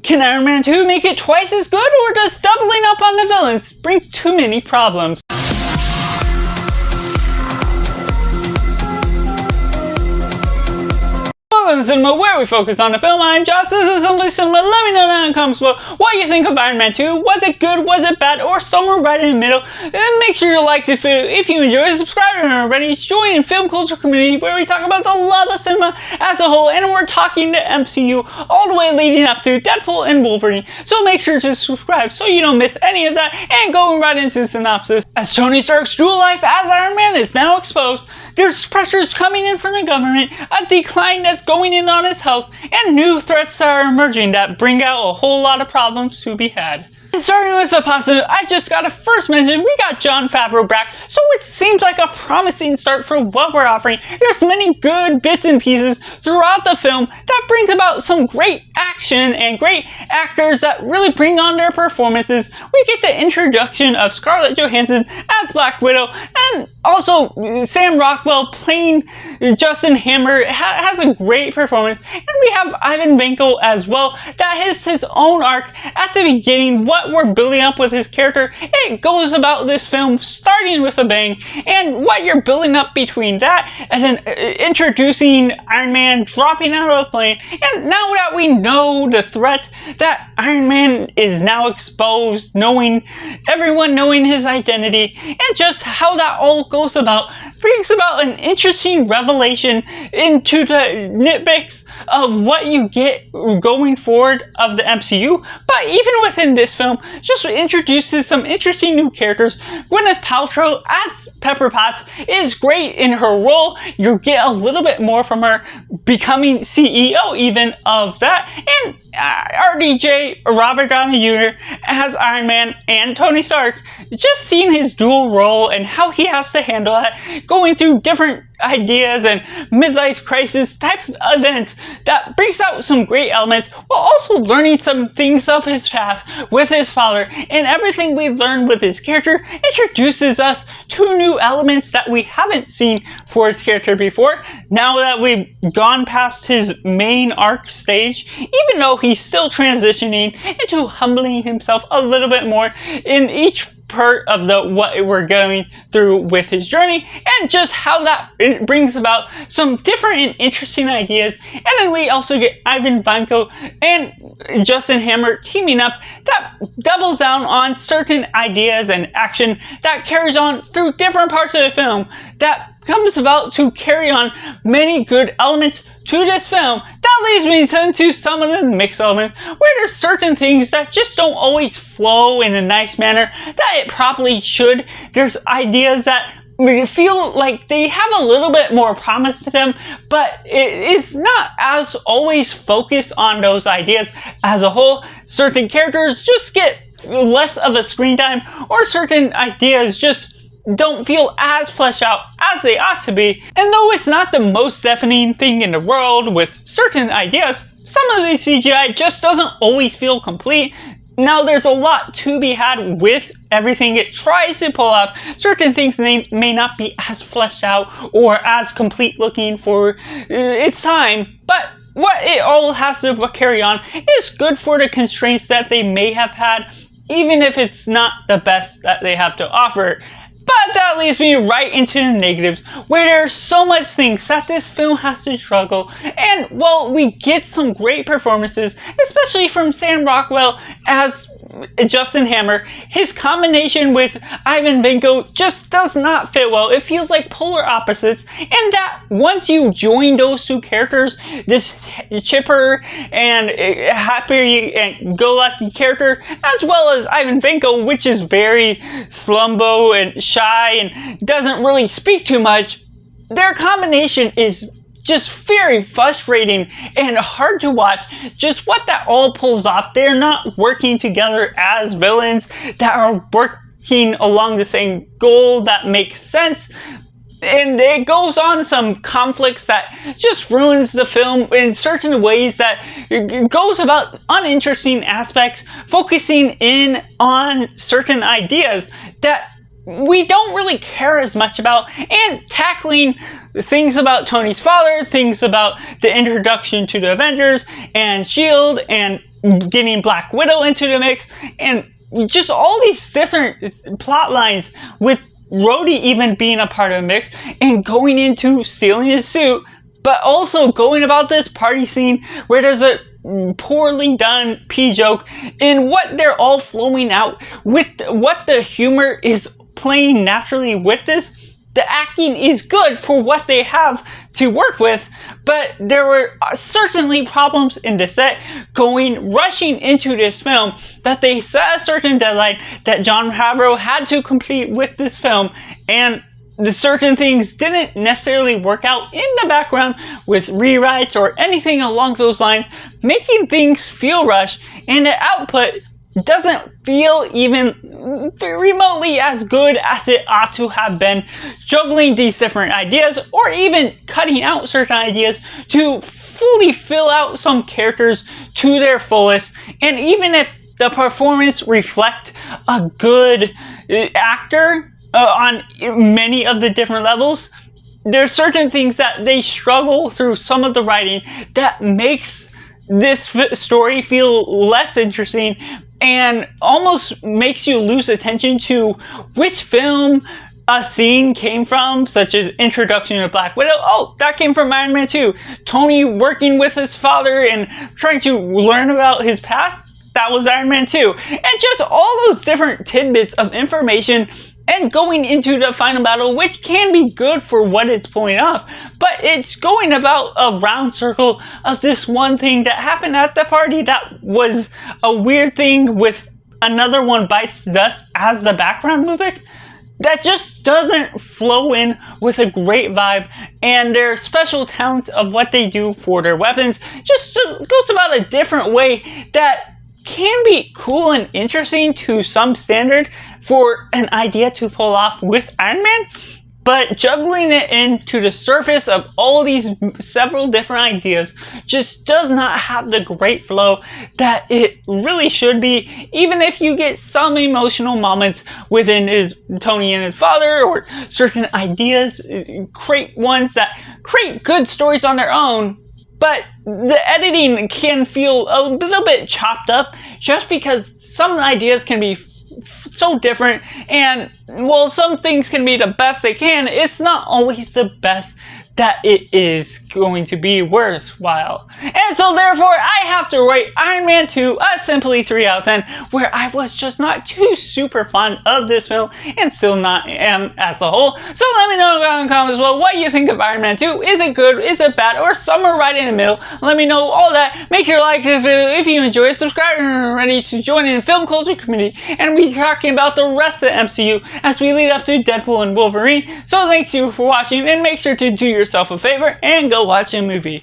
Can Iron Man 2 make it twice as good, or does doubling up on the villains bring too many problems? Welcome to Cinema, where we focus on the film. I'm Josh, this is Simply Cinema. Let me know down in the comments below what you think of Iron Man 2. Was it good? Was it bad? Or somewhere right in the middle? And make sure you like this video if you enjoy it. Subscribe if you're not already. Join in film culture community where we talk about the love of cinema as a whole, and we're talking the MCU all the way leading up to Deadpool and Wolverine. So make sure to subscribe so you don't miss any of that. And going right into the synopsis. As Tony Stark's dual life as Iron Man is now exposed, there's pressures coming in from the government, a decline that's going in on his health, and new threats that are emerging that bring out a whole lot of problems to be had. And starting with the positive, I just gotta first mention we got Jon Favreau back, so it seems like a promising start for what we're offering. There's many good bits and pieces throughout the film that brings about some great action and great actors that really bring on their performances. We get the introduction of Scarlett Johansson as Black Widow, and also Sam Rockwell playing Justin Hammer has a great performance. And we have Ivan Vanko as well, that has his own arc at the beginning. What we're building up with his character, it goes about this film starting with a bang, and what you're building up between that and then introducing Iron Man dropping out of a plane, and now that we know the threat that Iron Man is now exposed, everyone knowing his identity, and just how that all goes about, brings about an interesting revelation into the nitpicks of what you get going forward of the MCU. But even within this film, just introduces some interesting new characters. Gwyneth Paltrow as Pepper Potts is great in her role. You get a little bit more from her, becoming CEO even of that. And RDJ, Robert Downey Jr. as Iron Man and Tony Stark, just seeing his dual role and how he has to handle that, going through different ideas and midlife crisis type events, that brings out some great elements, while also learning some things of his past with his father, and everything we've learned with his character introduces us to new elements that we haven't seen for his character before. Now that we've gone past his main arc stage, even though he's still transitioning into humbling himself a little bit more in each part of what we're going through with his journey, and just how that brings about some different and interesting ideas. And then we also get Ivan Vanko and Justin Hammer teaming up, that doubles down on certain ideas and action that carries on through different parts of the film, that comes about to carry on many good elements to this film. That leads me into some of the mixed elements, where there's certain things that just don't always flow in a nice manner that it probably should. There's ideas that feel like they have a little bit more promise to them, but it is not as always focused on those ideas as a whole. Certain characters just get less of a screen time, or certain ideas just don't feel as fleshed out as they ought to be. And though it's not the most deafening thing in the world with certain ideas, some of the CGI just doesn't always feel complete. Now, there's a lot to be had with everything it tries to pull off. Certain things may not be as fleshed out or as complete looking for its time, but what it all has to carry on is good for the constraints that they may have had, even if it's not the best that they have to offer. But that leads me right into the negatives, where there's so much things that this film has to struggle. And while we get some great performances, especially from Sam Rockwell as Justin Hammer, his combination with Ivan Vanko just does not fit well. It feels like polar opposites, and that once you join those two characters, this chipper and happy and go lucky character, as well as Ivan Vanko, which is very slumbo and shy and doesn't really speak too much, their combination is just very frustrating and hard to watch. Just what that all pulls off. They're not working together as villains that are working along the same goal that makes sense. And it goes on some conflicts that just ruins the film in certain ways, that it goes about uninteresting aspects, focusing in on certain ideas that we don't really care as much about, and tackling things about Tony's father, things about the introduction to the Avengers and S.H.I.E.L.D. and getting Black Widow into the mix, and just all these different plot lines with Rhodey even being a part of the mix and going into stealing his suit, but also going about this party scene where there's a poorly done pee joke and what they're all flowing out with, what the humor is playing naturally with this. The acting is good for what they have to work with, but there were certainly problems in the set rushing into this film, that they set a certain deadline that Jon Favreau had to complete with this film, and the certain things didn't necessarily work out in the background with rewrites or anything along those lines, making things feel rushed, and the output doesn't feel even remotely as good as it ought to have been, juggling these different ideas or even cutting out certain ideas to fully fill out some characters to their fullest. And even if the performance reflect a good actor on many of the different levels, there's certain things that they struggle through some of the writing that makes this story feel less interesting and almost makes you lose attention to which film a scene came from, such as introduction of Black Widow. Oh, that came from Iron Man 2. Tony working with his father and trying to learn about his past. That was Iron Man 2. And just all those different tidbits of information and going into the final battle, which can be good for what it's pulling off, but it's going about a round circle of this one thing that happened at the party that was a weird thing with Another One Bites the Dust as the background music that just doesn't flow in with a great vibe, and their special talent of what they do for their weapons just goes about a different way that can be cool and interesting to some standard for an idea to pull off with Iron Man, but juggling it into the surface of all these several different ideas just does not have the great flow that it really should be, even if you get some emotional moments within Tony and his father, or certain ideas, great ones that create good stories on their own. But the editing can feel a little bit chopped up just because some ideas can be so different, and while some things can be the best they can, it's not always the best that it is going to be worthwhile. And so therefore, I have to rate Iron Man 2 a simply 3 out of 10, where I was just not too super fond of this film, and still not am as a whole. So let me know down in the comments below what you think of Iron Man 2. Is it good? Is it bad? Or somewhere right in the middle? Let me know all that. Make sure to like this video if you enjoy it, subscribe, and are ready to join in the film culture community, and we'll be talking about the rest of the MCU as we lead up to Deadpool and Wolverine. So thank you for watching, and make sure to do yourself a favor and go watch a movie.